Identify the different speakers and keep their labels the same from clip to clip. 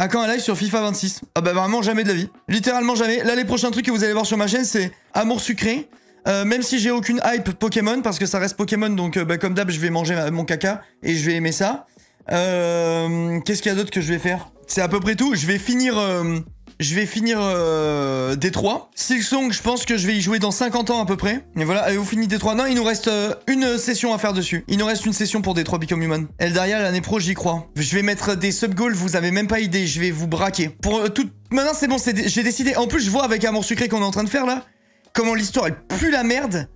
Speaker 1: À quand un live sur FIFA 26? Ah bah vraiment jamais de la vie. Littéralement jamais. Là les prochains trucs que vous allez voir sur ma chaîne c'est Amour Sucré. Même si j'ai aucune hype Pokémon, parce que ça reste Pokémon, donc bah, comme d'hab je vais manger mon caca et je vais aimer ça. Qu'est-ce qu'il y a d'autre que je vais faire? C'est à peu près tout. Je vais finir Détroit. Silksong, je pense que je vais y jouer dans 50 ans à peu près. Et voilà, avez-vous fini Détroit? Non, il nous reste une session à faire dessus. Il nous reste une session pour Détroit Become Human. Eldaria, l'année pro, j'y crois. Je vais mettre des sub-goals, vous avez même pas idée. Je vais vous braquer. Pour tout... Maintenant, c'est bon, j'ai décidé. En plus, je vois avec Amour Sucré qu'on est en train de faire là, comment l'histoire, elle pue la merde.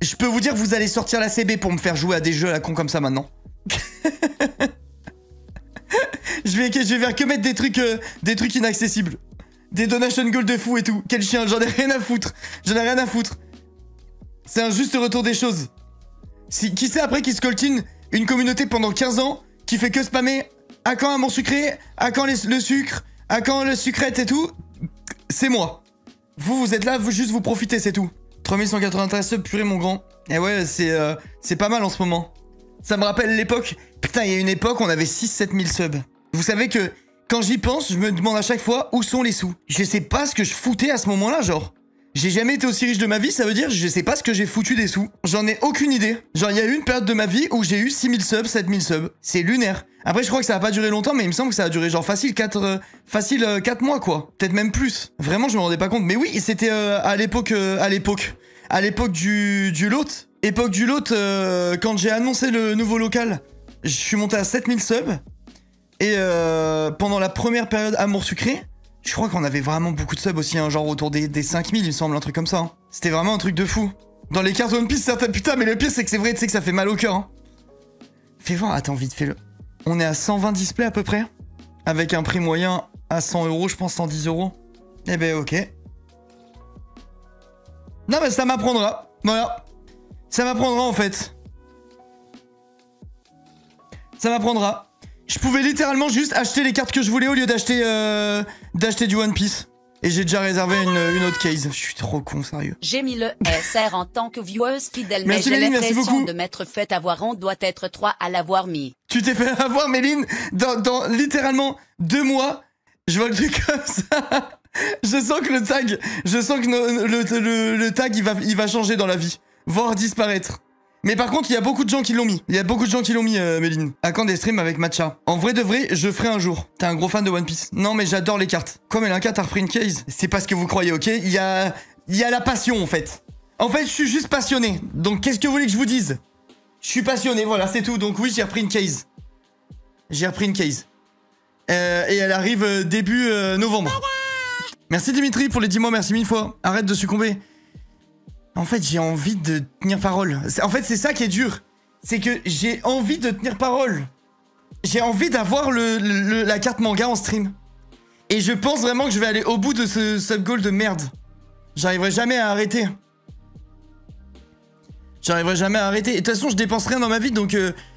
Speaker 1: Je peux vous dire que vous allez sortir la CB pour me faire jouer à des jeux à la con comme ça maintenant. Je vais faire que mettre des trucs inaccessibles. Des donation gold de fou et tout. Quel chien, j'en ai rien à foutre. J'en ai rien à foutre. C'est un juste retour des choses. Qui sait après qui se coltine une communauté pendant 15 ans, qui fait que spammer à quand Amour Sucré, à quand le sucre, à quand le sucrète et tout. C'est moi. Vous êtes là, juste vous profitez, c'est tout. 3193 subs, purée mon grand. Et ouais, c'est pas mal en ce moment. Ça me rappelle l'époque. Putain, il y a une époque, on avait 6-7 000 subs. Vous savez que... Quand j'y pense, je me demande à chaque fois où sont les sous. Je sais pas ce que je foutais à ce moment-là, genre. J'ai jamais été aussi riche de ma vie, ça veut dire je sais pas ce que j'ai foutu des sous. J'en ai aucune idée. Genre, il y a eu une période de ma vie où j'ai eu 6000 subs, 7000 subs. C'est lunaire. Après, je crois que ça a pas duré longtemps, mais il me semble que ça a duré genre facile 4 mois, quoi. Peut-être même plus. Vraiment, je me rendais pas compte. Mais oui, c'était à l'époque du lot. Époque du lot, quand j'ai annoncé le nouveau local, je suis monté à 7000 subs. Et pendant la première période Amour Sucré, je crois qu'on avait vraiment beaucoup de subs aussi, hein, genre autour des 5000, il me semble, un truc comme ça. Hein. C'était vraiment un truc de fou. Dans les cartes One Piece, certains... Putain, mais le pire, c'est que c'est vrai, tu sais que ça fait mal au cœur. Hein. Fais voir, attends, vite, fais-le. On est à 120 displays à peu près. Avec un prix moyen à 100 €, je pense, 110 €. Eh ben, ok. Non, mais ça m'apprendra. Voilà. Ça m'apprendra, en fait. Ça m'apprendra. Je pouvais littéralement juste acheter les cartes que je voulais au lieu d'acheter du One Piece. Et j'ai déjà réservé une autre case. Je suis trop con, sérieux.
Speaker 2: J'ai mis le SR en tant que vieweuse fidèle, mais
Speaker 1: merci,
Speaker 2: j'ai
Speaker 1: Méline,
Speaker 2: l'impression de m'être fait avoir. On doit être 3 à l'avoir mis.
Speaker 1: Tu t'es fait avoir, Méline, dans littéralement 2 mois. Je vois le truc comme ça. Je sens que le tag, le tag, il va changer dans la vie. Voire disparaître. Mais par contre, il y a beaucoup de gens qui l'ont mis. Méline. À quand des streams avec Matcha? En vrai de vrai, je ferai un jour. T'es un gros fan de One Piece. Non, mais j'adore les cartes. Comme Elinka, t'as repris une case. C'est pas ce que vous croyez, ok? Il y a la passion, en fait. En fait, je suis juste passionné. Donc, qu'est-ce que vous voulez que je vous dise? Je suis passionné, voilà, c'est tout. Donc oui, j'ai repris une case. Et elle arrive début novembre. Merci Dimitri pour les 10 mois, merci 1000 fois. Arrête de succomber. En fait, j'ai envie de tenir parole. En fait, c'est ça qui est dur. C'est que j'ai envie de tenir parole. J'ai envie d'avoir la carte manga en stream. Et je pense vraiment que je vais aller au bout de ce sub-goal de merde. J'arriverai jamais à arrêter. Et de toute façon, je dépense rien dans ma vie, donc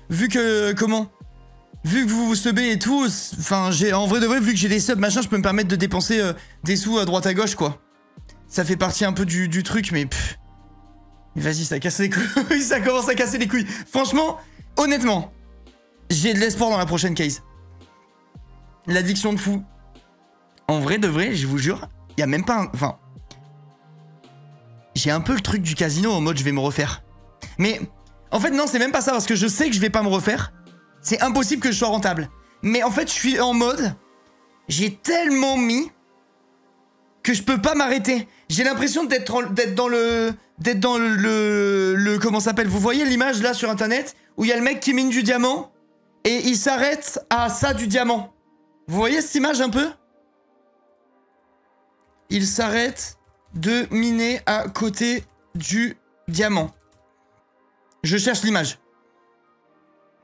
Speaker 1: vu que vous subez et tout, enfin, en vrai de vrai, vu que j'ai des subs, machin, je peux me permettre de dépenser des sous à droite à gauche, quoi. Ça fait partie un peu du truc, mais... Vas-y, ça casse les couilles, ça commence à casser les couilles. Franchement, honnêtement, j'ai de l'espoir dans la prochaine case. L'addiction de fou. En vrai de vrai, je vous jure, il y a même pas un... Enfin... J'ai un peu le truc du casino en mode je vais me refaire. Mais, en fait, non, c'est même pas ça, parce que je sais que je vais pas me refaire. C'est impossible que je sois rentable. Mais en fait, je suis en mode... J'ai tellement mis... que je peux pas m'arrêter. J'ai l'impression d'être dans le comment ça s'appelle, vous voyez l'image là sur internet où il y a le mec qui mine du diamant et il s'arrête à ça du diamant. Vous voyez cette image un peu? Il s'arrête de miner à côté du diamant. Je cherche l'image.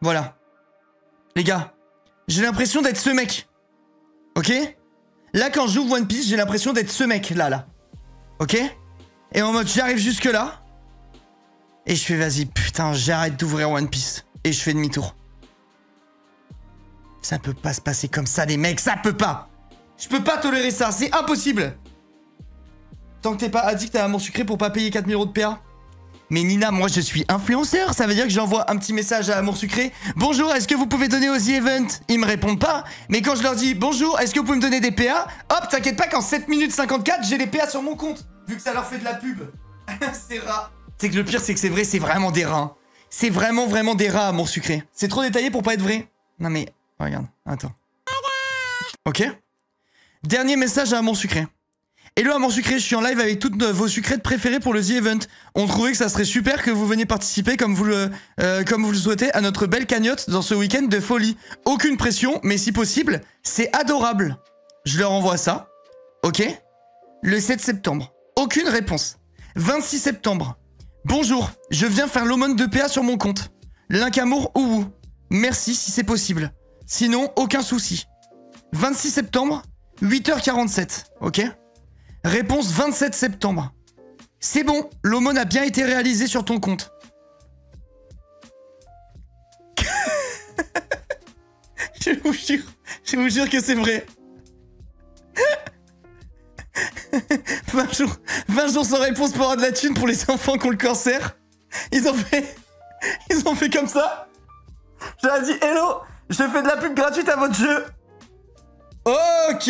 Speaker 1: Voilà. Les gars, j'ai l'impression d'être ce mec. Ok? Là, quand je joue One Piece, j'ai l'impression d'être ce mec, là. Ok? Et en mode, j'arrive jusque là. Et je fais, vas-y, putain, j'arrête d'ouvrir One Piece. Et je fais demi-tour. Ça peut pas se passer comme ça, les mecs, ça peut pas. Je peux pas tolérer ça, c'est impossible. Tant que t'es pas addict à Amour Sucré pour pas payer 4000 € de PA. Mais Nina, moi je suis influenceur, ça veut dire que j'envoie un petit message à Amour Sucré. Bonjour, est-ce que vous pouvez donner aux The Event? Ils me répondent pas. Mais quand je leur dis bonjour, est-ce que vous pouvez me donner des PA? Hop, t'inquiète pas qu'en 7 minutes 54, j'ai les PA sur mon compte. Vu que ça leur fait de la pub. C'est rats. C'est que le pire, c'est que c'est vrai, c'est vraiment des rats. C'est vraiment des rats, Amour Sucré. C'est trop détaillé pour pas être vrai. Non mais, regarde, attends. Ok. Dernier message à Amour Sucré. Hello Amour Sucré, je suis en live avec toutes vos sucrètes préférées pour le The Event. On trouvait que ça serait super que vous veniez participer comme vous le souhaitez à notre belle cagnotte dans ce week-end de folie. Aucune pression, mais si possible, c'est adorable. Je leur envoie ça. Ok. Le 7 septembre. Aucune réponse. 26 septembre. Bonjour, je viens faire l'aumône de PA sur mon compte. Link amour ou merci si c'est possible. Sinon, aucun souci. 26 septembre, 8h47. Ok. Réponse 27 septembre. C'est bon, l'aumône a bien été réalisé sur ton compte. Je vous jure que c'est vrai. 20 jours sans réponse pour avoir de la thune pour les enfants qui ont le cancer. Ils ont fait comme ça. Je leur ai dit hello, je fais de la pub gratuite à votre jeu. Ok.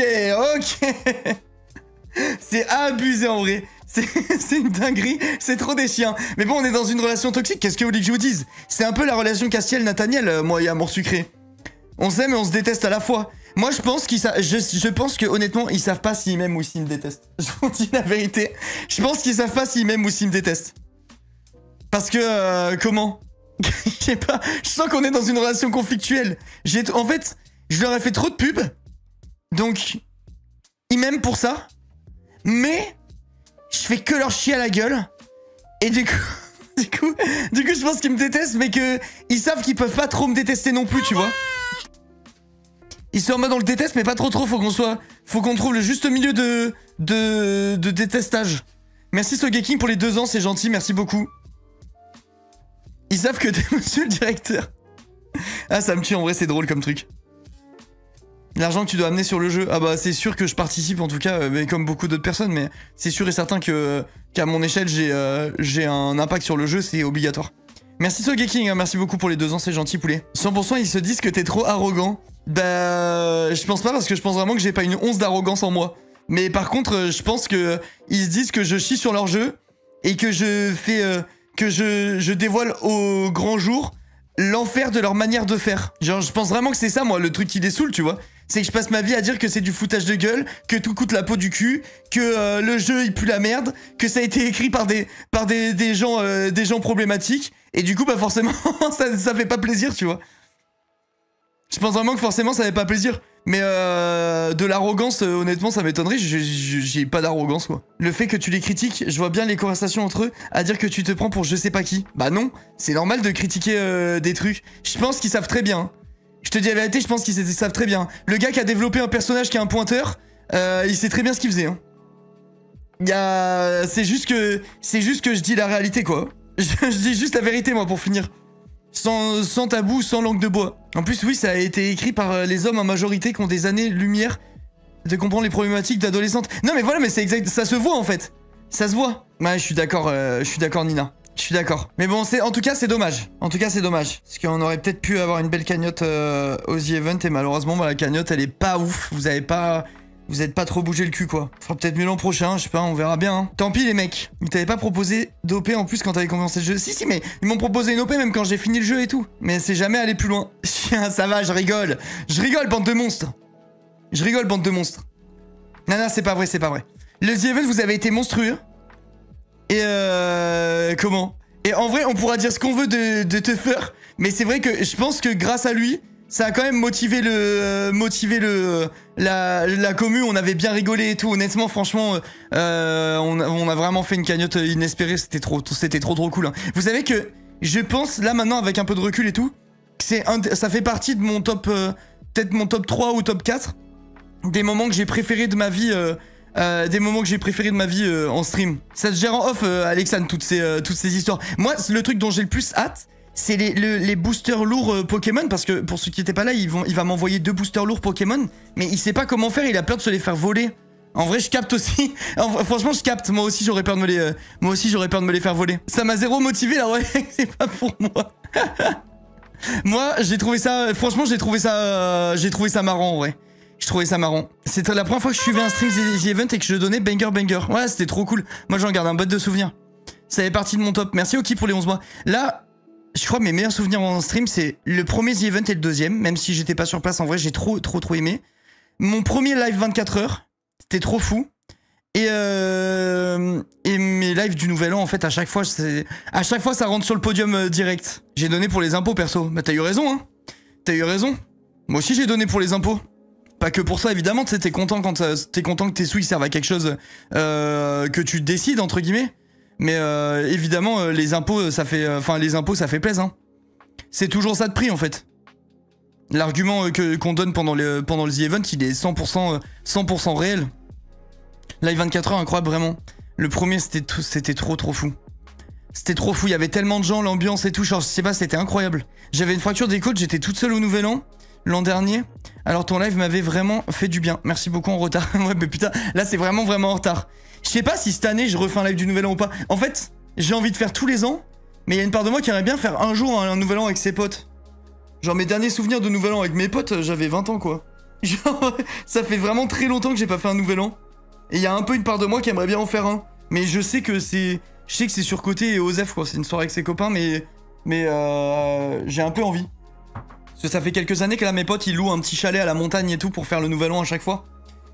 Speaker 1: C'est abusé en vrai. C'est une dinguerie, c'est trop des chiens. Mais bon, on est dans une relation toxique, qu'est-ce que vous voulez que je vous dise? C'est un peu la relation Castiel-Nathaniel, moi et Amour Sucré. On s'aime et on se déteste à la fois. Moi, je pense je pense que honnêtement, ils savent pas s'ils m'aiment ou s'ils me détestent. Je vous dis la vérité. Je pense qu'ils savent pas s'ils m'aiment ou s'ils me détestent. Parce que, comment? Je sais pas, je sens qu'on est dans une relation conflictuelle. En fait, je leur ai fait trop de pubs. Donc, ils m'aiment pour ça. Mais je fais que leur chier à la gueule. Et du coup, je pense qu'ils me détestent, mais qu'ils savent qu'ils peuvent pas trop me détester non plus, tu vois. Ils sont en mode on le déteste, mais pas trop, faut qu'on trouve le juste milieu de détestage. Merci Sogeking pour les 2 ans, c'est gentil, merci beaucoup. Ils savent que t'es monsieur le directeur. Ah, ça me tue, en vrai, c'est drôle comme truc. L'argent que tu dois amener sur le jeu. Ah bah c'est sûr que je participe en tout cas, mais comme beaucoup d'autres personnes, mais c'est sûr et certain qu'à mon échelle j'ai un impact sur le jeu, c'est obligatoire. Merci Sogeking, hein, merci beaucoup pour les 2 ans, c'est gentil poulet. 100% ils se disent que t'es trop arrogant. Bah je pense pas parce que je pense vraiment que j'ai pas une once d'arrogance en moi. Mais par contre je pense que ils se disent que je chie sur leur jeu et que je dévoile au grand jour l'enfer de leur manière de faire. Genre je pense vraiment que c'est ça moi le truc qui les saoule, tu vois. C'est que je passe ma vie à dire que c'est du foutage de gueule, que tout coûte la peau du cul, que le jeu il pue la merde, que ça a été écrit par des gens problématiques, et du coup bah forcément ça fait pas plaisir, tu vois. Je pense vraiment que forcément ça fait pas plaisir. Mais de l'arrogance, honnêtement ça m'étonnerait, j'ai pas d'arrogance quoi. Le fait que tu les critiques, je vois bien les conversations entre eux à dire que tu te prends pour je sais pas qui. Bah non, c'est normal de critiquer des trucs. Je pense qu'ils savent très bien. Je te dis la vérité, je pense qu'ils savent très bien. Le gars qui a développé un personnage qui a un pointeur, il sait très bien ce qu'il faisait. Hein. C'est juste que je dis la réalité quoi. Je dis juste la vérité moi pour finir. Sans tabou, sans langue de bois. En plus oui, ça a été écrit par les hommes en majorité qui ont des années-lumière de comprendre les problématiques d'adolescentes. Non mais voilà, mais c'est exact, ça se voit en fait. Ça se voit. Ouais, je suis d'accord Nina. Je suis d'accord. Mais bon, en tout cas, c'est dommage. En tout cas, c'est dommage. Parce qu'on aurait peut-être pu avoir une belle cagnotte aux The Event et malheureusement, bah, la cagnotte, elle est pas ouf. Vous êtes pas trop bougé le cul, quoi. Faudra peut-être mieux l'an prochain, je sais pas, on verra bien. Hein. Tant pis, les mecs. Ils t'avaient pas proposé d'OP en plus quand t'avais commencé le jeu. Si, mais ils m'ont proposé une OP même quand j'ai fini le jeu et tout. Mais c'est jamais allé plus loin. Ça va, je rigole. Je rigole, bande de monstres. Je rigole, bande de monstres. Non, c'est pas vrai, c'est pas vrai. Le The Event, vous avez été monstrueux. Et comment? Et en vrai, on pourra dire ce qu'on veut de Tuffer, mais c'est vrai que je pense que grâce à lui, ça a quand même motivé la commu. On avait bien rigolé et tout. Honnêtement, franchement, on a vraiment fait une cagnotte inespérée. C'était trop cool. Hein. Vous savez que je pense là maintenant avec un peu de recul et tout, que ça fait partie de mon top, peut-être mon top 3 ou top 4 des moments que j'ai préférés de ma vie. En stream. Ça se gère en off, Alexandre, toutes ces histoires. Moi, le truc dont j'ai le plus hâte, c'est les boosters lourds Pokémon, parce que pour ceux qui étaient pas là, il va m'envoyer 2 boosters lourds Pokémon, mais il sait pas comment faire, il a peur de se les faire voler En vrai, je capte aussi. Franchement, je capte. Moi aussi, j'aurais peur de me les faire voler. Ça m'a zéro motivé, là, ouais. C'est pas pour moi. Moi, j'ai trouvé ça... Franchement, j'ai trouvé ça marrant, en vrai. Je trouvais ça marrant. C'était la première fois que je suivais un stream The Event et que je donnais banger. Ouais, c'était trop cool. Moi, j'en garde un bot de souvenirs. Ça fait partie de mon top. Merci Oki pour les 11 mois. Là, je crois que mes meilleurs souvenirs en stream, c'est le premier The Event et le deuxième. Même si j'étais pas sur place, en vrai, j'ai trop aimé. Mon premier live 24 heures, c'était trop fou. Et mes lives du Nouvel An, en fait, à chaque fois, ça rentre sur le podium direct. J'ai donné pour les impôts, perso. Bah, t'as eu raison, hein. T'as eu raison. Moi aussi, j'ai donné pour les impôts. Pas que pour ça, évidemment, tu sais, t'es content que tes sous ils servent à quelque chose que tu décides, entre guillemets. Mais évidemment, les impôts, ça fait plaisir. Hein. C'est toujours ça de prix, en fait. L'argument qu'on donne pendant le The Event, il est 100% réel. Live 24 heures, incroyable, vraiment. Le premier, c'était trop fou. C'était trop fou, il y avait tellement de gens, l'ambiance et tout, genre, je sais pas, c'était incroyable. J'avais une fracture des côtes, j'étais toute seule au Nouvel An. L'an dernier, alors ton live m'avait vraiment fait du bien. Merci beaucoup en retard. Ouais, mais putain, là c'est vraiment en retard. Je sais pas si cette année je refais un live du Nouvel An ou pas. En fait, j'ai envie de faire tous les ans, mais il y a une part de moi qui aimerait bien faire un jour un Nouvel An avec ses potes. Genre mes derniers souvenirs de Nouvel An avec mes potes, j'avais 20 ans quoi. Genre, ça fait vraiment très longtemps que j'ai pas fait un Nouvel An. Et il y a un peu une part de moi qui aimerait bien en faire un. Mais je sais que c'est surcoté et osef quoi. C'est une soirée avec ses copains, mais j'ai un peu envie. Parce que ça fait quelques années que là mes potes ils louent un petit chalet à la montagne et tout pour faire le Nouvel An à chaque fois.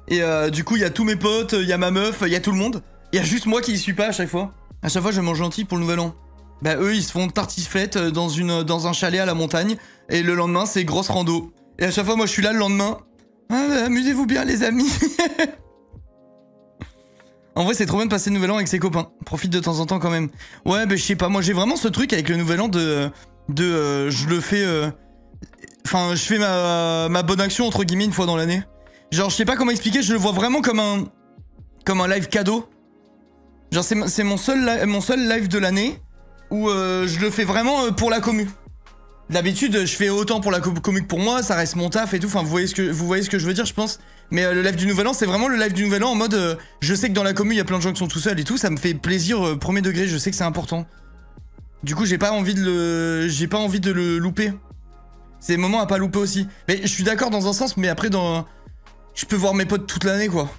Speaker 1: Et du coup il y a tous mes potes, il y a ma meuf, il y a tout le monde. Il y a juste moi qui y suis pas à chaque fois. À chaque fois je mange gentil pour le Nouvel An. Bah eux ils se font tartiflette dans un chalet à la montagne. Et le lendemain c'est grosse rando. Et à chaque fois moi je suis là le lendemain. Ah, bah, amusez-vous bien les amis. En vrai c'est trop bien de passer le Nouvel An avec ses copains. Profite de temps en temps quand même. Ouais bah je sais pas, moi j'ai vraiment ce truc avec le Nouvel An je le fais... Enfin, je fais ma bonne action entre guillemets une fois dans l'année. Genre, je sais pas comment expliquer, je le vois vraiment comme un live cadeau. Genre, c'est mon seul live de l'année où je le fais vraiment pour la commu. D'habitude, je fais autant pour la commu que pour moi, ça reste mon taf et tout. Enfin, vous voyez ce que je veux dire, je pense. Mais le live du Nouvel An, c'est vraiment le live du Nouvel An en mode je sais que dans la commu, il y a plein de gens qui sont tout seuls et tout, ça me fait plaisir premier degré, je sais que c'est important. Du coup, j'ai pas envie de le louper. C'est des moments à pas louper aussi. Mais je suis d'accord dans un sens, mais après je peux voir mes potes toute l'année quoi.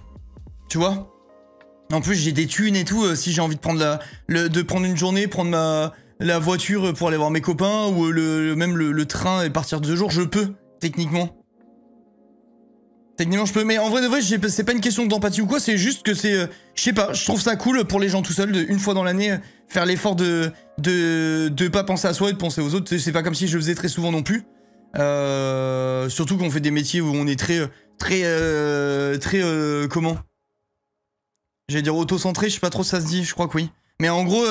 Speaker 1: Tu vois. En plus j'ai des thunes et tout, si j'ai envie de prendre une journée, prendre la voiture pour aller voir mes copains, ou même le train et partir 2 jours, je peux, techniquement. Techniquement je peux, mais en vrai de vrai, c'est pas une question d'empathie ou quoi, c'est juste que c'est... je sais pas, je trouve ça cool pour les gens tout seuls, une fois dans l'année, faire l'effort de pas penser à soi et de penser aux autres. C'est pas comme si je le faisais très souvent non plus. Surtout qu'on fait des métiers où on est très comment, j'allais dire auto-centré, je sais pas trop si ça se dit, je crois que oui. Mais en gros,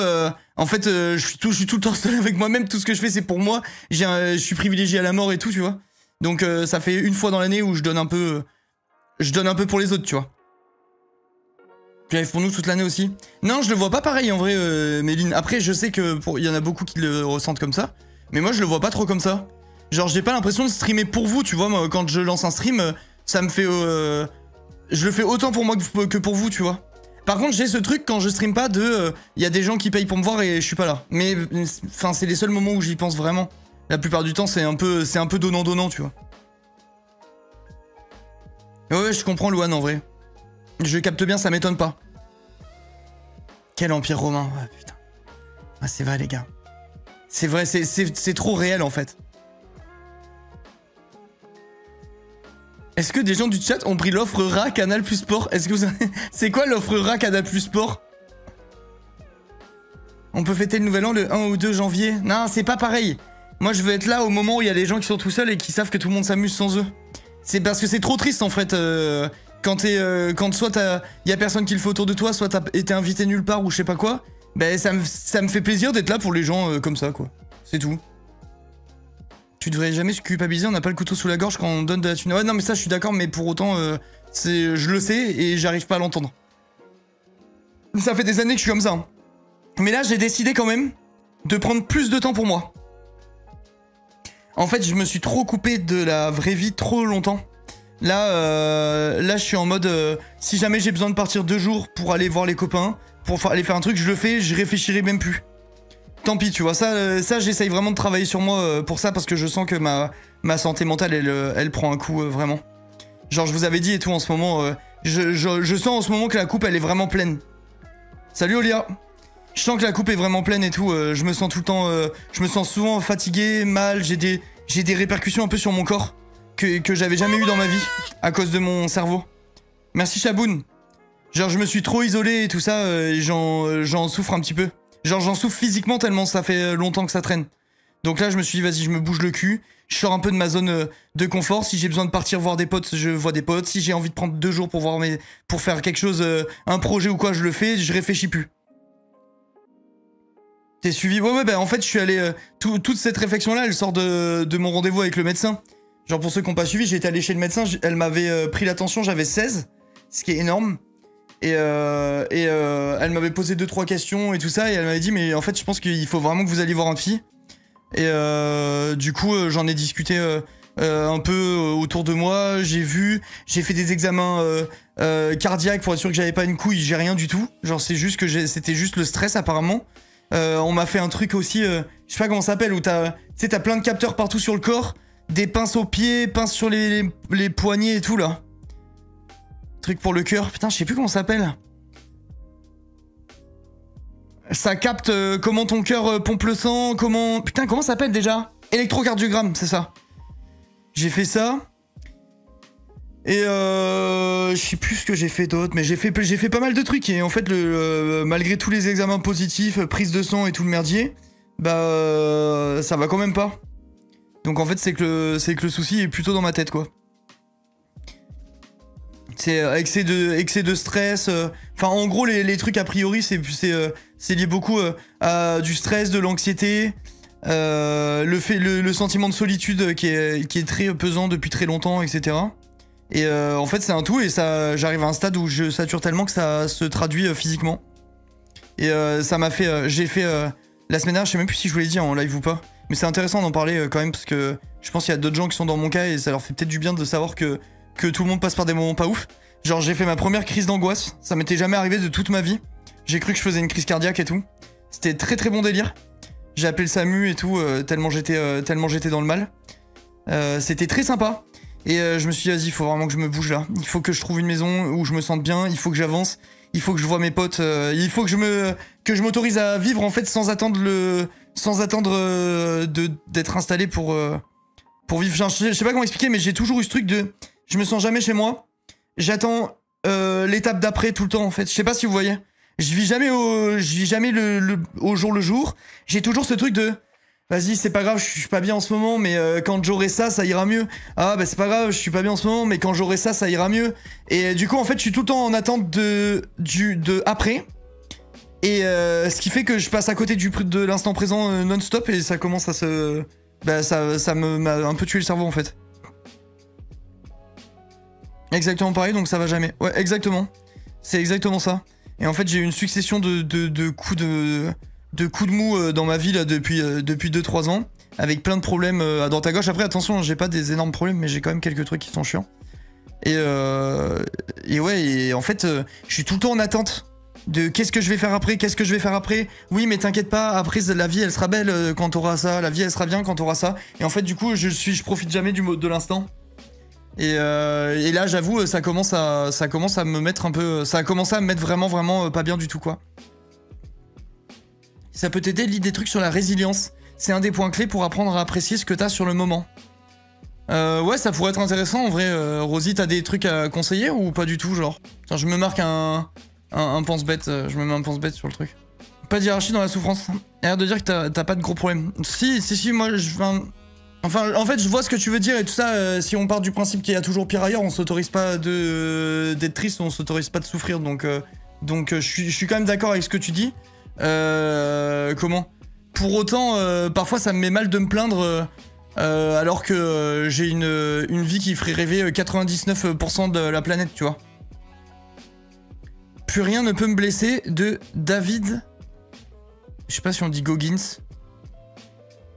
Speaker 1: en fait, je suis tout le temps seul avec moi-même, tout ce que je fais c'est pour moi. Je suis privilégié à la mort et tout, tu vois. Donc ça fait une fois dans l'année où je donne un peu pour les autres, tu vois. Tu live pour nous toute l'année aussi? Non, je le vois pas pareil en vrai, Méline. Après, je sais que il y en a beaucoup qui le ressentent comme ça, mais moi je le vois pas trop comme ça. Genre j'ai pas l'impression de streamer pour vous, tu vois, moi quand je lance un stream, ça me fait... je le fais autant pour moi que pour vous, tu vois. Par contre j'ai ce truc quand je stream pas y a des gens qui payent pour me voir et je suis pas là. Mais enfin c'est les seuls moments où j'y pense vraiment. La plupart du temps c'est un peu donnant-donnant, tu vois. Ouais, je comprends Louane en vrai. Je capte bien, ça m'étonne pas. Quel empire romain, ouais putain. Ah c'est vrai les gars. C'est vrai, c'est trop réel en fait. Est-ce que des gens du chat ont pris l'offre RA Canal Plus Sport? Est-ce que vous... C'est quoi l'offre RA Canal Plus Sport? On peut fêter le Nouvel An le 1 ou 2 janvier? Non, c'est pas pareil. Moi, je veux être là au moment où il y a des gens qui sont tout seuls et qui savent que tout le monde s'amuse sans eux. C'est parce que c'est trop triste, en fait, quand soit y a personne qui le fait autour de toi, soit t'as été invité nulle part ou je sais pas quoi. Ben, ça me fait plaisir d'être là pour les gens comme ça, quoi. C'est tout. Tu devrais jamais se culpabiliser, on n'a pas le couteau sous la gorge quand on donne de la thune. Ouais, non, mais ça, je suis d'accord, mais pour autant, je le sais et j'arrive pas à l'entendre. Ça fait des années que je suis comme ça. Hein. Mais là, j'ai décidé quand même de prendre plus de temps pour moi. En fait, je me suis trop coupé de la vraie vie trop longtemps. Là, je suis en mode... si jamais j'ai besoin de partir 2 jours pour aller voir les copains, pour aller faire un truc, je le fais, je réfléchirai même plus. Tant pis, tu vois, ça j'essaye vraiment de travailler sur moi pour ça, parce que je sens que ma santé mentale, elle prend un coup, vraiment. Genre, je vous avais dit et tout, en ce moment, je sens en ce moment que la coupe, elle est vraiment pleine. Salut Olia. Je sens que la coupe est vraiment pleine et tout, je me sens tout le temps... je me sens souvent fatigué, mal, j'ai des répercussions un peu sur mon corps que j'avais jamais eu dans ma vie, à cause de mon cerveau. Merci Chaboun. Genre, je me suis trop isolé et tout ça, et j'en souffre un petit peu. Genre, j'en souffre physiquement tellement ça fait longtemps que ça traîne. Donc là, je me suis dit, vas-y, je me bouge le cul. Je sors un peu de ma zone de confort. Si j'ai besoin de partir voir des potes, je vois des potes. Si j'ai envie de prendre 2 jours pour faire quelque chose, un projet ou quoi, je le fais. Je réfléchis plus. T'es suivi? Ouais, bah en fait, je suis allé... toute cette réflexion-là, elle sort de mon rendez-vous avec le médecin. Genre, pour ceux qui n'ont pas suivi, j'ai été allé chez le médecin. Elle m'avait pris l'attention, j'avais 16. Ce qui est énorme. Et elle m'avait posé 2-3 questions et tout ça, et elle m'avait dit, mais en fait, je pense qu'il faut vraiment que vous alliez voir un psy. Et du coup, j'en ai discuté un peu autour de moi. J'ai fait des examens cardiaques pour être sûr que j'avais pas une couille. J'ai rien du tout. Genre, c'est juste que c'était juste le stress, apparemment. On m'a fait un truc aussi, je sais pas comment ça s'appelle, où t'as plein de capteurs partout sur le corps, des pinces aux pieds, pinces sur les poignets et tout, là. Truc pour le cœur. Putain, je sais plus comment ça s'appelle. Ça capte comment ton cœur pompe le sang, comment... Putain, comment ça s'appelle déjà? Électrocardiogramme, c'est ça. J'ai fait ça. Et je sais plus ce que j'ai fait d'autre, mais j'ai fait pas mal de trucs. Et en fait, malgré tous les examens positifs, prise de sang et tout le merdier, bah ça va quand même pas. Donc en fait, c'est que le souci est plutôt dans ma tête, quoi. C'est excès de stress. Enfin, en gros, les trucs a priori, c'est lié beaucoup à du stress, de l'anxiété, le sentiment de solitude qui est très pesant depuis très longtemps, etc. Et en fait, c'est un tout, et ça, j'arrive à un stade où je sature tellement que ça se traduit physiquement. Et ça m'a fait... j'ai fait... la semaine dernière, je sais même plus si je vous l'ai dit en live ou pas, mais c'est intéressant d'en parler quand même, parce que je pense qu'il y a d'autres gens qui sont dans mon cas, et ça leur fait peut-être du bien de savoir que tout le monde passe par des moments pas ouf. Genre, j'ai fait ma première crise d'angoisse, ça m'était jamais arrivé de toute ma vie. J'ai cru que je faisais une crise cardiaque et tout. C'était très très bon délire. J'ai appelé le SAMU et tout, tellement j'étais dans le mal. C'était très sympa. Et je me suis dit, vas-y, il faut vraiment que je me bouge là. Il faut que je trouve une maison où je me sente bien, il faut que j'avance, il faut que je vois mes potes, il faut que je m'autorise à vivre en fait sans attendre d'être installé pour vivre. Genre, je sais pas comment expliquer, mais j'ai toujours eu ce truc de... Je me sens jamais chez moi. J'attends l'étape d'après tout le temps en fait. Je sais pas si vous voyez. Je vis jamais au jour le jour. J'ai toujours ce truc de... Vas-y, c'est pas grave, je suis pas bien en ce moment, mais quand j'aurai ça, ça ira mieux. Ah bah c'est pas grave, je suis pas bien en ce moment, mais quand j'aurai ça, ça ira mieux. Et du coup, en fait, je suis tout le temps en attente de après. Et ce qui fait que je passe à côté de l'instant présent non-stop, et ça commence à se... Bah ça m'a un peu tué le cerveau en fait. Exactement pareil, donc ça va jamais. Ouais, exactement. C'est exactement ça. Et en fait, j'ai eu une succession de coups de mou dans ma vie là depuis 2-3 ans, avec plein de problèmes à droite à gauche. Après, attention, j'ai pas des énormes problèmes, mais j'ai quand même quelques trucs qui sont chiants. Et ouais, et en fait, je suis tout le temps en attente de qu'est-ce que je vais faire après. Oui, mais t'inquiète pas, après la vie elle sera belle quand t'auras ça, la vie elle sera bien quand t'auras ça. Et en fait, du coup, je profite jamais de l'instant. Et là, j'avoue, ça commence à me mettre un peu... Ça a commencé à me mettre vraiment pas bien du tout, quoi. Ça peut t'aider, lis des trucs sur la résilience. C'est un des points clés pour apprendre à apprécier ce que t'as sur le moment. Ouais, ça pourrait être intéressant, en vrai. Rosie, t'as des trucs à conseiller ou pas du tout, genre? Tiens, je me marque un pense-bête. Je me mets un pense-bête sur le truc. Pas d'hierarchie dans la souffrance. Il a l'air de dire que t'as pas de gros problèmes. Si, moi, Enfin, en fait, je vois ce que tu veux dire et tout ça. Si on part du principe qu'il y a toujours pire ailleurs, on s'autorise pas d'être triste, on s'autorise pas de souffrir. Donc je suis quand même d'accord avec ce que tu dis. Comment? Pour autant, parfois ça me met mal de me plaindre alors que j'ai une vie qui ferait rêver 99% de la planète, tu vois. Plus rien ne peut me blesser, de David. Je sais pas si on dit Goggins.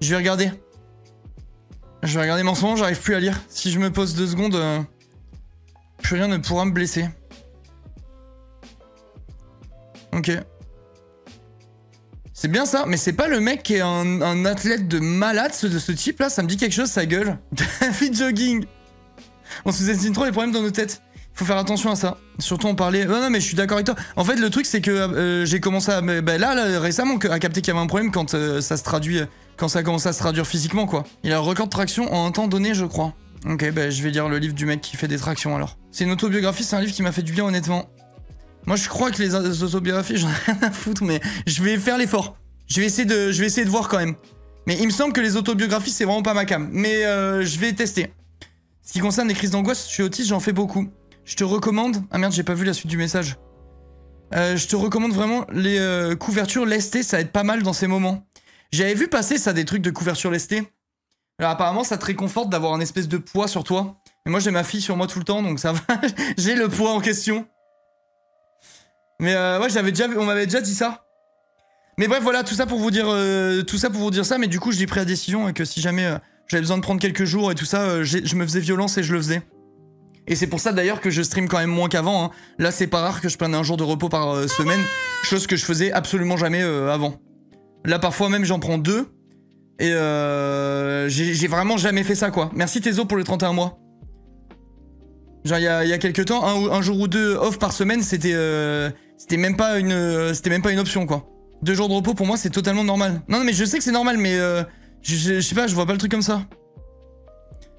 Speaker 1: Je vais regarder. Mais en ce moment, j'arrive plus à lire. Si je me pose 2 secondes... Plus rien ne pourra me blesser. Ok. C'est bien ça, mais c'est pas le mec qui est un athlète de malade, ce type là, ça me dit quelque chose, sa gueule. David Jogging. On sous-estime trop les problèmes dans nos têtes. Faut faire attention à ça. Surtout en parler. Non, mais je suis d'accord avec toi. En fait, le truc, c'est que j'ai commencé à. Bah, là, récemment, à capter qu'il y avait un problème quand ça se traduit. Quand ça commence à se traduire physiquement, quoi. Il a un record de traction en un temps donné, je crois. Ok, bah, je vais lire le livre du mec qui fait des tractions alors. C'est une autobiographie, c'est un livre qui m'a fait du bien, honnêtement. Moi, je crois que les autobiographies, j'en ai rien à foutre, mais je vais faire l'effort. Je vais essayer de voir quand même. Mais il me semble que les autobiographies, c'est vraiment pas ma cam. Mais je vais tester. Ce qui concerne les crises d'angoisse, je suis autiste, j'en fais beaucoup. Je te recommande... Ah merde, j'ai pas vu la suite du message. Je te recommande vraiment les couvertures lestées, ça aide pas mal dans ces moments. J'avais vu passer ça, des trucs de couverture lestée. Alors apparemment, ça te réconforte d'avoir un espèce de poids sur toi. Mais moi, j'ai ma fille sur moi tout le temps, donc ça va. J'ai le poids en question. Mais ouais, on m'avait déjà dit ça. Mais bref, voilà, tout ça pour vous dire ça. Mais du coup, j'ai pris la décision que si jamais j'avais besoin de prendre quelques jours et tout ça, je me faisais violence et je le faisais. Et c'est pour ça d'ailleurs que je stream quand même moins qu'avant. Hein. Là, c'est pas rare que je prenne un jour de repos par semaine, chose que je faisais absolument jamais avant. Là, parfois même, j'en prends 2. Et j'ai vraiment jamais fait ça, quoi. Merci Tezo pour les 31 mois. Genre, il y a quelques temps, un jour ou 2 off par semaine, c'était même pas une option, quoi. 2 jours de repos, pour moi, c'est totalement normal. Non, mais je sais que c'est normal, mais je sais pas, je vois pas le truc comme ça.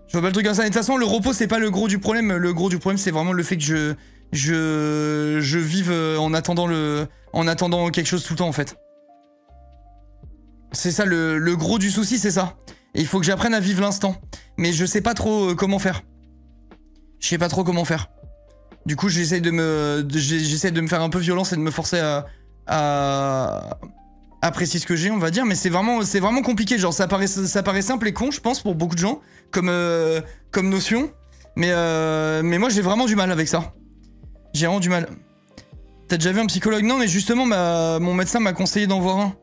Speaker 1: Je vois pas le truc comme ça. Et de toute façon, le repos, c'est pas le gros du problème. Le gros du problème, c'est vraiment le fait que je vive en attendant quelque chose tout le temps, en fait. C'est ça, le gros du souci, c'est ça. Et il faut que j'apprenne à vivre l'instant. Mais je sais pas trop comment faire. Je sais pas trop comment faire. Du coup, j'essaie de me faire un peu violence et de me forcer à apprécier ce que j'ai, on va dire. Mais c'est vraiment compliqué. Genre, ça paraît simple et con, je pense, pour beaucoup de gens, comme notion. Mais moi, j'ai vraiment du mal avec ça. J'ai vraiment du mal. T'as déjà vu un psychologue? Non, mais justement, mon médecin m'a conseillé d'en voir un.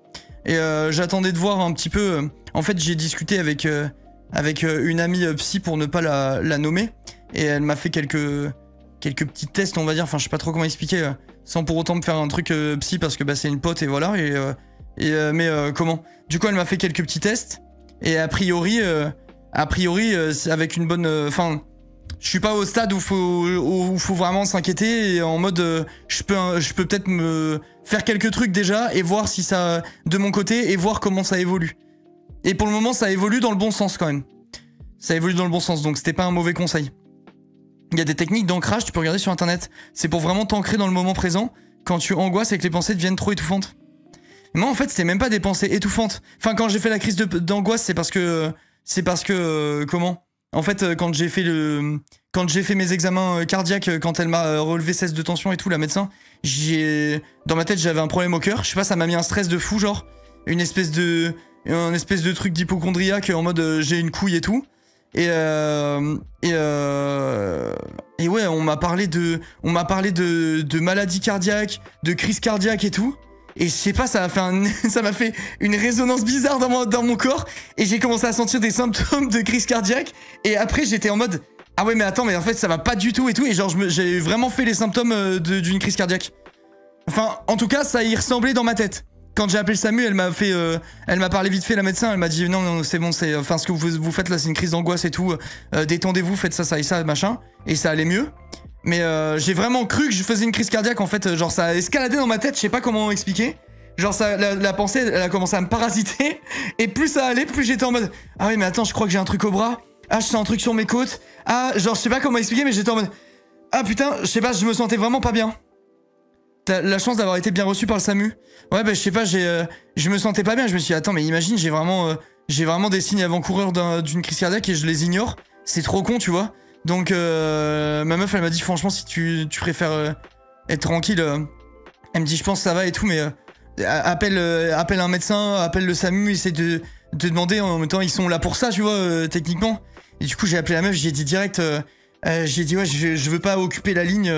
Speaker 1: Et j'attendais de voir un petit peu... En fait, j'ai discuté avec une amie psy pour ne pas la nommer. Et elle m'a fait quelques petits tests, on va dire. Enfin, je sais pas trop comment expliquer. Sans pour autant me faire un truc psy parce que bah, c'est une pote et voilà. Mais comment? Du coup, elle m'a fait quelques petits tests. Et a priori, avec une bonne... Enfin, je suis pas au stade où faut vraiment s'inquiéter. Et en mode, je peux peut-être me faire quelques trucs déjà et voir si ça... De mon côté et voir comment ça évolue. Et pour le moment, ça évolue dans le bon sens quand même. Ça évolue dans le bon sens, donc c'était pas un mauvais conseil. Il y a des techniques d'ancrage, tu peux regarder sur internet. C'est pour vraiment t'ancrer dans le moment présent quand tu angoisses et que les pensées deviennent trop étouffantes. Moi, en fait, c'était même pas des pensées étouffantes. Enfin, quand j'ai fait la crise d'angoisse, c'est parce que... comment? En fait, quand j'ai fait mes examens cardiaques, quand elle m'a relevé 16 de tension et tout, la médecin, dans ma tête, j'avais un problème au cœur. Je sais pas, ça m'a mis un stress de fou, genre. Un espèce de truc d'hypochondriaque en mode j'ai une couille et tout. Et ouais, on m'a parlé de maladies cardiaques, de crise cardiaque et tout. Et je sais pas, ça m'a fait une résonance bizarre dans mon corps. Et j'ai commencé à sentir des symptômes de crise cardiaque. Et après, j'étais en mode, ah ouais, mais attends, mais en fait, ça va pas du tout et tout. Et genre, j'ai vraiment fait les symptômes d'une crise cardiaque. Enfin, en tout cas, ça y ressemblait dans ma tête. Quand j'ai appelé le SAMU, elle m'a parlé vite fait, la médecin, elle m'a dit non, c'est bon, enfin, ce que vous faites là, c'est une crise d'angoisse et tout, détendez-vous, faites ça et ça, machin, et ça allait mieux. Mais j'ai vraiment cru que je faisais une crise cardiaque, en fait, genre ça a escaladé dans ma tête, je sais pas comment expliquer. Genre la pensée, elle a commencé à me parasiter, et plus ça allait, plus j'étais en mode, ah oui, mais attends, je crois que j'ai un truc au bras, ah, je sens un truc sur mes côtes, ah, genre je sais pas comment expliquer, mais j'étais en mode, ah putain, je sais pas, je me sentais vraiment pas bien. T'as la chance d'avoir été bien reçu par le SAMU. Ouais, bah je sais pas, je me sentais pas bien. Je me suis dit, attends, mais imagine, j'ai vraiment des signes avant-coureurs d'une crise cardiaque et je les ignore. C'est trop con, tu vois. Donc, ma meuf, elle m'a dit, franchement, si tu préfères être tranquille, elle me dit, je pense que ça va et tout, mais appelle un médecin, appelle le SAMU, essaie de demander. En même temps, ils sont là pour ça, tu vois, techniquement. Et du coup, j'ai appelé la meuf, j'ai dit direct, j'ai dit, ouais, je veux pas occuper la ligne.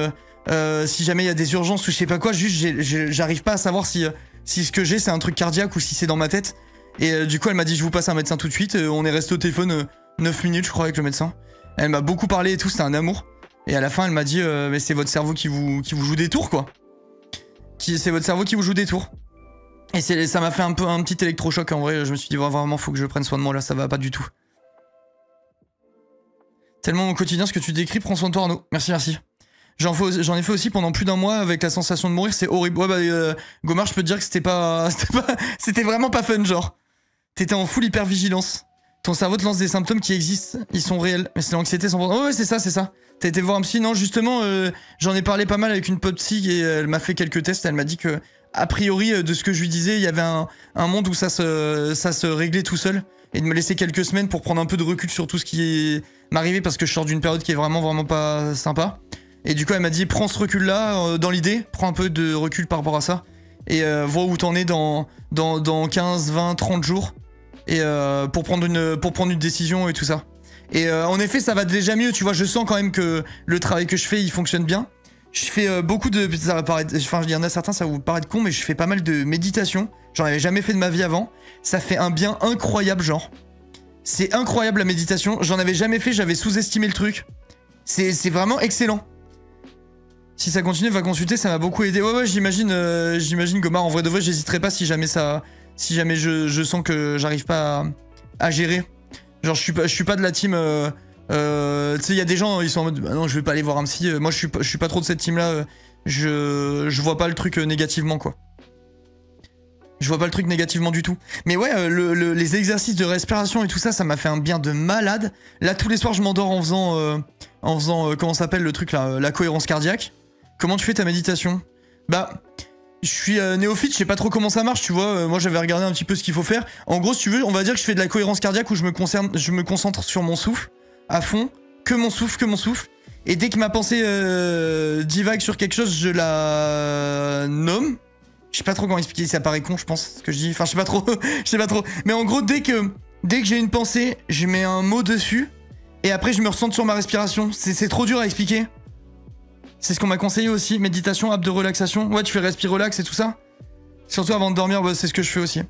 Speaker 1: Si jamais il y a des urgences ou je sais pas quoi, juste j'arrive pas à savoir si ce que j'ai c'est un truc cardiaque ou si c'est dans ma tête. Et du coup elle m'a dit je vous passe un médecin tout de suite. On est resté au téléphone 9 minutes je crois avec le médecin. Elle m'a beaucoup parlé et tout, c'était un amour. Et à la fin, elle m'a dit, mais c'est votre cerveau qui vous joue des tours, quoi. C'est votre cerveau qui vous joue des tours. Et ça m'a fait un petit électrochoc, en vrai. Je me suis dit, vraiment, faut que je prenne soin de moi, là, ça va pas du tout. Tellement au quotidien, ce que tu décris, prends soin de toi, Arnaud. Merci, merci. J'en ai fait aussi pendant plus d'un mois avec la sensation de mourir, c'est horrible. Ouais, bah, Gomar, je peux te dire que c'était vraiment pas fun, genre. T'étais en full hypervigilance. Ton cerveau te lance des symptômes qui existent, ils sont réels. Mais c'est l'anxiété 100%. Oh, ouais, c'est ça, c'est ça. T'as été voir un psy? Non, justement, j'en ai parlé pas mal avec une pote psy et elle m'a fait quelques tests. Elle m'a dit que, a priori, de ce que je lui disais, il y avait un monde où ça se réglait tout seul. Et de me laisser quelques semaines pour prendre un peu de recul sur tout ce qui m'arrivait parce que je sors d'une période qui est vraiment pas sympa. Et du coup, elle m'a dit, prends ce recul-là, dans l'idée, prends un peu de recul par rapport à ça. Et vois où t'en es dans 15, 20, 30 jours. Et pour prendre une décision et tout ça. Et en effet, ça va déjà mieux, tu vois, je sens quand même que le travail que je fais, il fonctionne bien. Je fais beaucoup de... Ça va paraître, enfin, il y en a certains, ça va vous paraître con, mais je fais pas mal de méditation. J'en avais jamais fait de ma vie avant. Ça fait un bien incroyable, genre. C'est incroyable, la méditation. J'en avais jamais fait, j'avais sous-estimé le truc. C'est vraiment excellent. Si ça continue, va consulter, ça m'a beaucoup aidé. Ouais, j'imagine, Gomar. En vrai de vrai, j'hésiterai pas si jamais je sens que j'arrive pas à gérer. Genre, je suis pas de la team... tu sais, il y a des gens, ils sont en mode, bah non, je vais pas aller voir un psy. Moi, je suis pas trop de cette team-là. Je vois pas le truc négativement, quoi. Je vois pas le truc négativement du tout. Mais ouais, les exercices de respiration et tout ça, ça m'a fait un bien de malade. Là, tous les soirs, je m'endors en faisant comment s'appelle le truc là, la cohérence cardiaque. Comment tu fais ta méditation? Bah, je suis néophyte, je sais pas trop comment ça marche, tu vois. Moi, j'avais regardé un petit peu ce qu'il faut faire. En gros, si tu veux, on va dire que je fais de la cohérence cardiaque où je me concentre sur mon souffle à fond, que mon souffle. Et dès que ma pensée divague sur quelque chose, je la nomme. Je sais pas trop comment expliquer, ça paraît con, je pense, ce que je dis. Enfin, je sais pas trop. Mais en gros, dès que j'ai une pensée, je mets un mot dessus. Et après, je me recentre sur ma respiration. C'est trop dur à expliquer. C'est ce qu'on m'a conseillé aussi. Méditation, app de relaxation. Ouais, tu fais respire relax et tout ça. Surtout avant de dormir, bah, c'est ce que je fais aussi.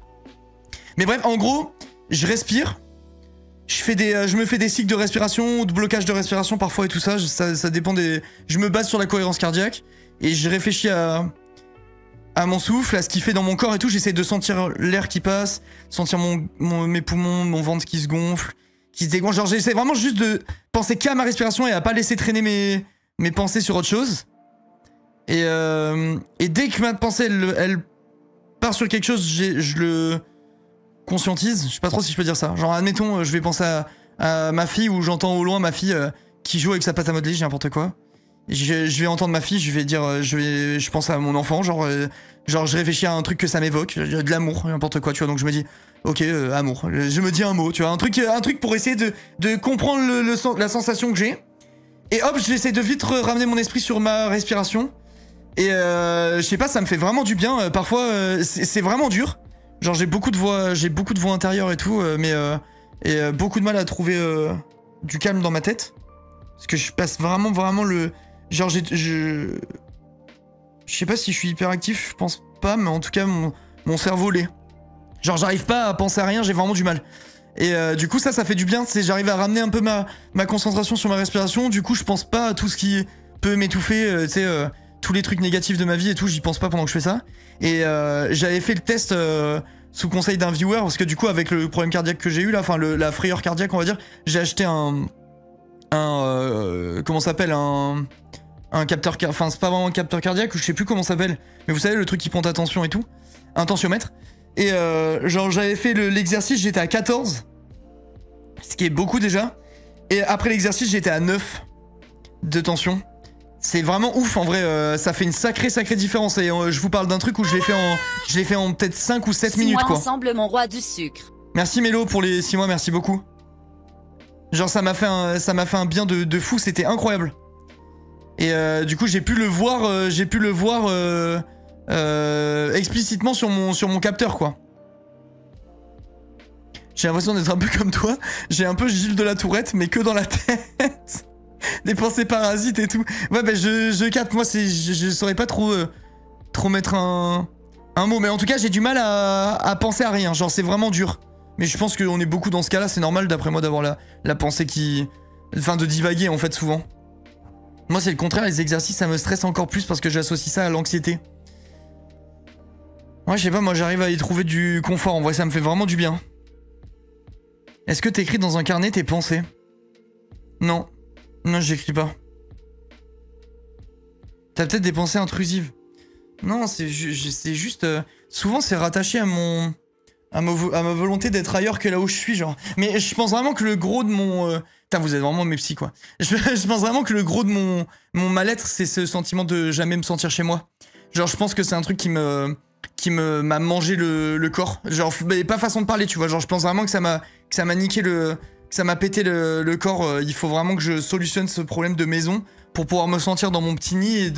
Speaker 1: Mais bref, en gros, je respire. Je me fais des cycles de respiration ou de blocage de respiration parfois et tout ça. Ça dépend des... Je me base sur la cohérence cardiaque. Et je réfléchis à mon souffle, à ce qu'il fait dans mon corps et tout. J'essaie de sentir l'air qui passe, sentir mes poumons, mon ventre qui se gonfle, qui se dégonfle. Genre, j'essaie vraiment juste de penser qu'à ma respiration et à pas laisser traîner mes pensées sur autre chose. Et dès que ma pensée, elle part sur quelque chose, je le conscientise. Je sais pas trop si je peux dire ça. Genre, admettons, je vais penser à ma fille ou j'entends au loin ma fille qui joue avec sa pâte à modeler, j'ai n'importe quoi. Je vais entendre ma fille, je vais dire, je pense à mon enfant, genre je réfléchis à un truc que ça m'évoque, de l'amour, n'importe quoi, tu vois, donc je me dis, ok, amour, je me dis un mot, tu vois, un truc pour essayer de comprendre la sensation que j'ai, et hop, j'essaie de vite ramener mon esprit sur ma respiration, et je sais pas, ça me fait vraiment du bien, parfois, c'est vraiment dur, genre j'ai beaucoup de voix intérieures et tout, mais beaucoup de mal à trouver du calme dans ma tête, parce que je passe vraiment le... Genre, je sais pas si je suis hyperactif, je pense pas, mais en tout cas, mon cerveau l'est. Genre, j'arrive pas à penser à rien, j'ai vraiment du mal. Et du coup, ça fait du bien, j'arrive à ramener un peu ma concentration sur ma respiration, du coup, je pense pas à tout ce qui peut m'étouffer, tu sais, tous les trucs négatifs de ma vie et tout, j'y pense pas pendant que je fais ça. Et j'avais fait le test sous conseil d'un viewer, parce que du coup, avec le problème cardiaque que j'ai eu là, enfin, la frayeur cardiaque, on va dire, j'ai acheté comment ça s'appelle, un capteur, enfin c'est pas vraiment un capteur cardiaque ou je sais plus comment ça s'appelle, mais vous savez le truc qui prend ta tension et tout, un tensiomètre. Et genre j'avais fait l'exercice, j'étais à 14, ce qui est beaucoup déjà, et après l'exercice j'étais à 9 de tension. C'est vraiment ouf en vrai, ça fait une sacrée différence, et je vous parle d'un truc où je l'ai fait en peut-être 5 ou 7 minutes quoi.
Speaker 2: Ensemble mon roi du sucre. Merci
Speaker 1: Mélo pour les 6 mois, merci beaucoup. Genre ça m'a fait un bien de fou, c'était incroyable. Et du coup j'ai pu le voir explicitement sur mon capteur quoi. J'ai l'impression d'être un peu comme toi, j'ai un peu Gilles de la Tourette mais que dans la tête. Des pensées parasites et tout. Ouais bah je capte, moi je saurais pas trop mettre un mot, mais en tout cas j'ai du mal à penser à rien, genre c'est vraiment dur. Mais je pense qu'on est beaucoup dans ce cas là, c'est normal d'après moi d'avoir la pensée qui... Enfin de divaguer en fait souvent. Moi, c'est le contraire, les exercices, ça me stresse encore plus parce que j'associe ça à l'anxiété. Ouais, je sais pas, moi, j'arrive à y trouver du confort. En vrai, ça me fait vraiment du bien. Est-ce que t'écris dans un carnet tes pensées? Non. Non, j'écris pas. T'as peut-être des pensées intrusives. Non, c'est juste... souvent, c'est rattaché à mon... à ma volonté d'être ailleurs que là où je suis, genre. Mais je pense vraiment que le gros de mon... Putain, vous êtes vraiment mes psys, quoi. Je pense vraiment que le gros de mon mal-être, c'est ce sentiment de jamais me sentir chez moi. Genre, je pense que c'est un truc qui m'a mangé le corps. Genre, mais pas façon de parler, tu vois. Genre, je pense vraiment que ça m'a niqué que ça m'a pété le corps. Il faut vraiment que je solutionne ce problème de maison pour pouvoir me sentir dans mon petit nid et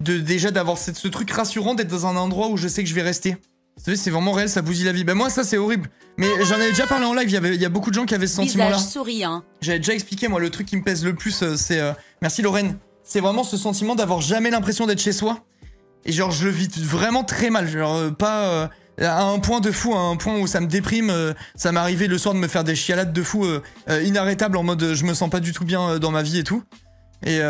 Speaker 1: déjà d'avoir ce truc rassurant d'être dans un endroit où je sais que je vais rester. C'est vraiment réel, ça bousille la vie. Bah moi ça c'est horrible. Mais j'en avais déjà parlé en live, il y a beaucoup de gens qui avaient ce sentiment-là.
Speaker 2: Visage souriant.
Speaker 1: J'avais déjà expliqué, moi, le truc qui me pèse le plus, c'est... Merci Lorraine. C'est vraiment ce sentiment d'avoir jamais l'impression d'être chez soi. Et genre, je le vis vraiment très mal. Genre, pas... à un point de fou, à un point où ça me déprime. Ça m'est arrivé le soir de me faire des chialades de fou inarrêtables en mode je me sens pas du tout bien dans ma vie et tout. Et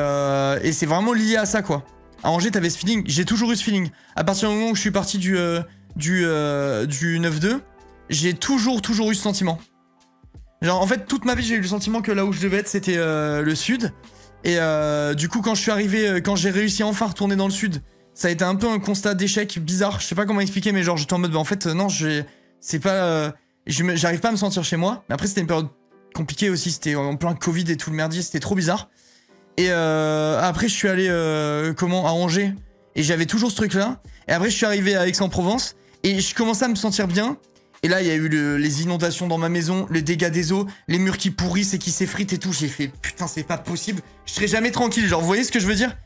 Speaker 1: c'est vraiment lié à ça, quoi. À Angers, t'avais ce feeling. J'ai toujours eu ce feeling. À partir du moment où je suis parti du 9-2, j'ai toujours eu ce sentiment. Genre, en fait, toute ma vie, j'ai eu le sentiment que là où je devais être, c'était le sud. Et du coup, quand je suis arrivé, quand j'ai réussi enfin à retourner dans le sud, ça a été un peu un constat d'échec bizarre. Je sais pas comment expliquer, mais genre, j'étais en mode, bah en fait, non, c'est pas... j'arrive pas à me sentir chez moi. Mais après, c'était une période compliquée aussi. C'était en plein Covid et tout le merdier. C'était trop bizarre. Et après, je suis allé, à Angers. Et j'avais toujours ce truc-là. Et après, je suis arrivé à Aix-en-Provence. Et je commençais à me sentir bien. Et là, il y a eu les inondations dans ma maison, les dégâts des eaux, les murs qui pourrissent et qui s'effritent et tout. J'ai fait, putain, c'est pas possible. Je serai jamais tranquille. Genre, vous voyez ce que je veux dire?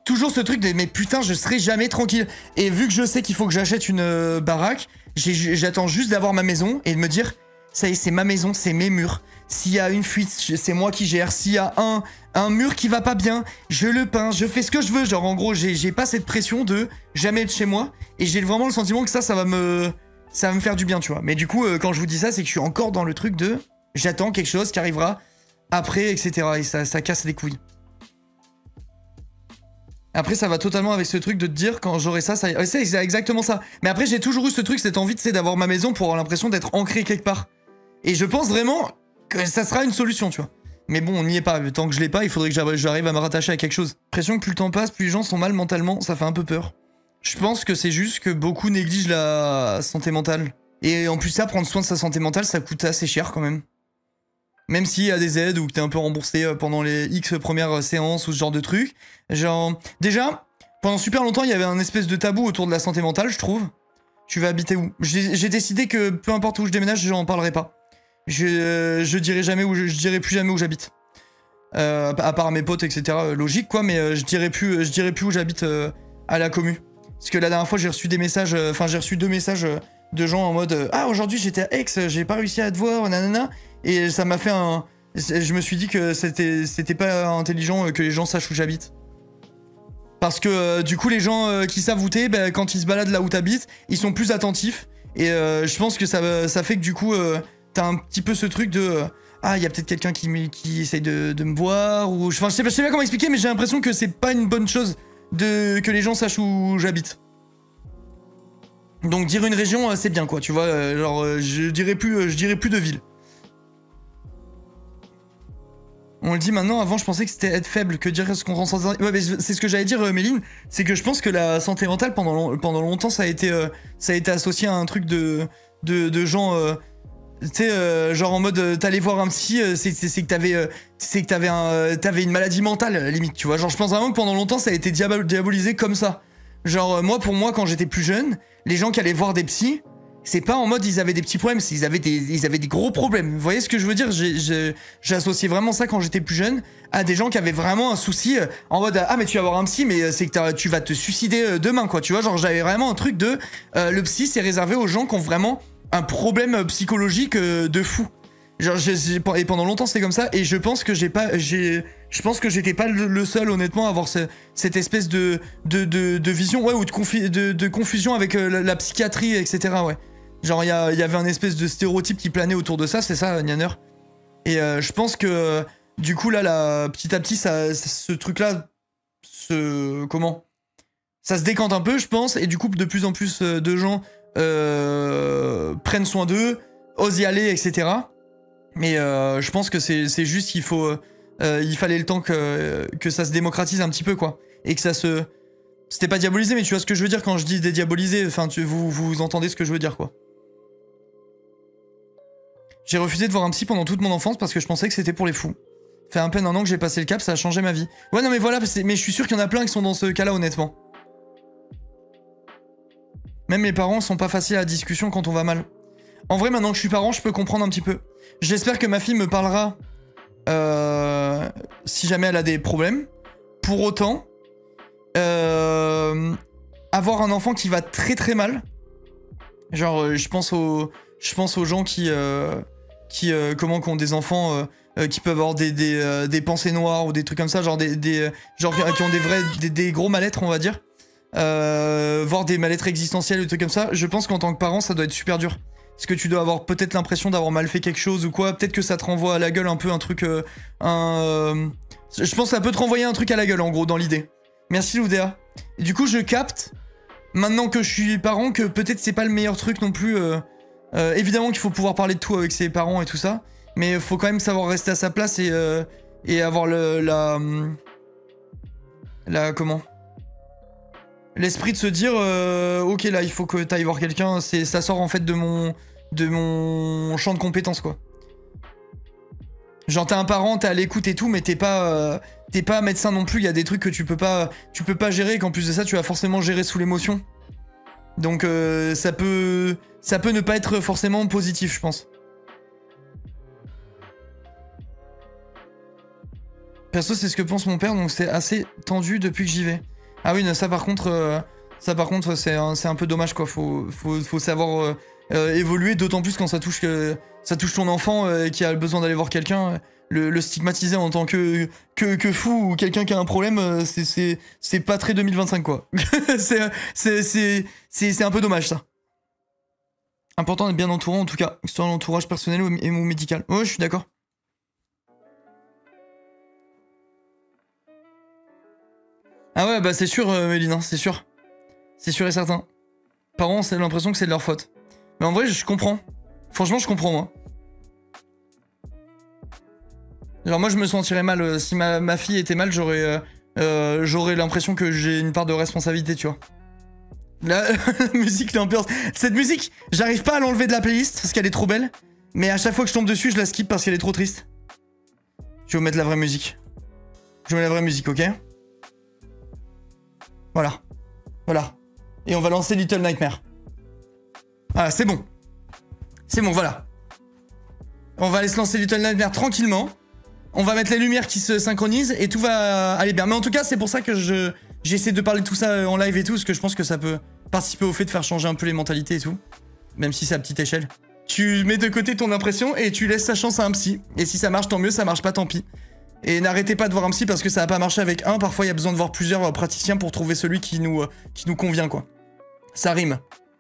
Speaker 1: Toujours ce truc de, mais putain, je serai jamais tranquille. Et vu que je sais qu'il faut que j'achète une baraque, j'attends juste d'avoir ma maison et de me dire, ça y est, c'est ma maison, c'est mes murs. S'il y a une fuite, c'est moi qui gère. S'il y a un mur qui va pas bien, je le peins, je fais ce que je veux. Genre, en gros, j'ai pas cette pression de jamais être chez moi. Et j'ai vraiment le sentiment que ça va me faire du bien, tu vois. Mais du coup, quand je vous dis ça, c'est que je suis encore dans le truc de j'attends quelque chose qui arrivera après, etc. Et ça casse les couilles. Après, ça va totalement avec ce truc de te dire quand j'aurai ça, c'est exactement ça. Mais après, j'ai toujours eu ce truc, cette envie, tu sais, d'avoir ma maison pour avoir l'impression d'être ancré quelque part. Et je pense vraiment que ça sera une solution, tu vois. Mais bon, on n'y est pas. Tant que je l'ai pas, il faudrait que j'arrive à me rattacher à quelque chose. L'impression que plus le temps passe, plus les gens sont mal mentalement, ça fait un peu peur. Je pense que c'est juste que beaucoup négligent la santé mentale. Et en plus ça, prendre soin de sa santé mentale, ça coûte assez cher quand même. Même s'il y a des aides ou que t'es un peu remboursé pendant les X premières séances ou ce genre de trucs. Genre, déjà, pendant super longtemps, il y avait un espèce de tabou autour de la santé mentale, je trouve. Tu vas habiter où? J'ai décidé que peu importe où je déménage, j'en parlerai pas. Je dirai jamais où je dirai plus jamais où j'habite. À part mes potes, etc. Logique, quoi, mais je dirai plus où j'habite à la commu. Parce que la dernière fois, j'ai reçu des messages, j'ai reçu 2 messages de gens en mode ah, aujourd'hui j'étais à Aix, j'ai pas réussi à te voir, nanana. Et ça m'a fait un. Je me suis dit que c'était pas intelligent que les gens sachent où j'habite. Parce que du coup, les gens qui savent où t'es, bah, quand ils se baladent là où t'habites, ils sont plus attentifs. Et je pense que ça fait que du coup, t'as un petit peu ce truc de. Ah, il y a peut-être quelqu'un qui essaye de me voir. Ou, enfin, je sais pas comment expliquer, mais j'ai l'impression que c'est pas une bonne chose que les gens sachent où j'habite. Donc dire une région, c'est bien, quoi, tu vois. Genre, je dirais plus de ville. On le dit maintenant, avant je pensais que c'était être faible, que dire ce qu'on ressent. Ouais, mais c'est ce que j'allais dire, Méline, c'est que je pense que la santé mentale pendant longtemps ça a été associé à un truc de gens, tu sais, genre en mode t'allais voir un psy, c'est que t'avais une maladie mentale limite, tu vois. Genre je pense vraiment que pendant longtemps ça a été diabolisé comme ça. Genre pour moi quand j'étais plus jeune, les gens qui allaient voir des psys, c'est pas en mode ils avaient des petits problèmes, ils avaient des gros problèmes. Vous voyez ce que je veux dire? J'ai associé vraiment ça quand j'étais plus jeune à des gens qui avaient vraiment un souci en mode ah mais tu vas voir un psy mais c'est que tu vas te suicider demain, quoi, tu vois. Genre j'avais vraiment un truc de le psy c'est réservé aux gens qui ont vraiment un problème psychologique de fou. Genre et pendant longtemps c'était comme ça et je pense que je pense que j'étais pas le seul honnêtement à avoir cette espèce de vision, ouais, ou de confusion avec la psychiatrie, etc. Ouais. Genre il y avait un espèce de stéréotype qui planait autour de ça, c'est ça, Nyanner. Et je pense que Du coup, là, petit à petit, ce truc-là, comment? Ça se décante un peu, je pense, et du coup, de plus en plus de gens prennent soin d'eux, osent y aller, etc. Mais je pense que c'est juste qu'il faut... il fallait le temps que ça se démocratise un petit peu, quoi. Et que ça se... C'était pas diabolisé, mais tu vois ce que je veux dire quand je dis dédiabolisé. Enfin, vous entendez ce que je veux dire, quoi. J'ai refusé de voir un psy pendant toute mon enfance parce que je pensais que c'était pour les fous. Fait à peine un an que j'ai passé le cap, ça a changé ma vie. Ouais, non, mais voilà, mais je suis sûr qu'il y en a plein qui sont dans ce cas-là, honnêtement. Même les parents sont pas faciles à la discussion quand on va mal. En vrai, maintenant que je suis parent, je peux comprendre un petit peu. J'espère que ma fille me parlera si jamais elle a des problèmes. Pour autant, avoir un enfant qui va très très mal, genre je pense aux gens qui ont des enfants qui peuvent avoir des pensées noires ou des trucs comme ça, genre genre qui ont des gros mal-être, on va dire, voire des mal-être existentiels ou des trucs comme ça. Je pense qu'en tant que parent, ça doit être super dur. Parce que tu dois avoir peut-être l'impression d'avoir mal fait quelque chose ou quoi. Peut-être que ça te renvoie à la gueule un peu un truc... je pense que ça peut te renvoyer un truc à la gueule, en gros, dans l'idée. Merci, Loudéa. Et du coup, je capte, maintenant que je suis parent, que peut-être c'est pas le meilleur truc non plus. Évidemment qu'il faut pouvoir parler de tout avec ses parents et tout ça. Mais il faut quand même savoir rester à sa place et avoir comment, l'esprit de se dire ok, là il faut que t'ailles voir quelqu'un, ça sort en fait de mon champ de compétences, quoi. Genre t'es un parent, t'es à l'écoute et tout, mais t'es pas médecin non plus. Il y a des trucs que tu peux pas gérer, et qu'en plus de ça tu vas forcément gérer sous l'émotion. Donc ça peut ne pas être forcément positif, je pense. Perso, c'est ce que pense mon père, donc c'est assez tendu depuis que j'y vais. Ah oui, ça par contre, c'est un peu dommage, quoi. Faut savoir évoluer, d'autant plus quand ça touche ton enfant qui a besoin d'aller voir quelqu'un. Le stigmatiser en tant que fou ou quelqu'un qui a un problème, c'est pas très 2025, quoi. c'est un peu dommage, ça. Important d'être bien entouré, en tout cas, que ce soit l'entourage personnel ou médical. Ouais, je suis d'accord. Ah ouais, bah c'est sûr, Méline, hein, c'est sûr. C'est sûr et certain. Parents, c'est l'impression que c'est de leur faute. Mais en vrai, je comprends. Franchement, je comprends, moi. Genre, moi, je me sentirais mal. Si ma fille était mal, j'aurais l'impression que j'ai une part de responsabilité, tu vois. La musique, l'ambiance. Cette musique, j'arrive pas à l'enlever de la playlist parce qu'elle est trop belle. Mais à chaque fois que je tombe dessus, je la skip parce qu'elle est trop triste. Je vais vous mettre la vraie musique. Je mets la vraie musique, ok? Voilà. Voilà. Et on va lancer Little Nightmare. Voilà, c'est bon. C'est bon, voilà. On va laisser lancer Little Nightmare tranquillement. On va mettre les lumières qui se synchronisent et tout va aller bien. Mais en tout cas, c'est pour ça que j'essaie de parler de tout ça en live et tout, parce que je pense que ça peut participer au fait de faire changer un peu les mentalités et tout. Même si c'est à petite échelle. Tu mets de côté ton impression et tu laisses ta chance à un psy. Et si ça marche, tant mieux, ça marche pas, tant pis. Et n'arrêtez pas de voir un psy parce que ça va pas marcher avec un. Parfois, il y a besoin de voir plusieurs praticiens pour trouver celui qui nous convient, quoi. Ça rime.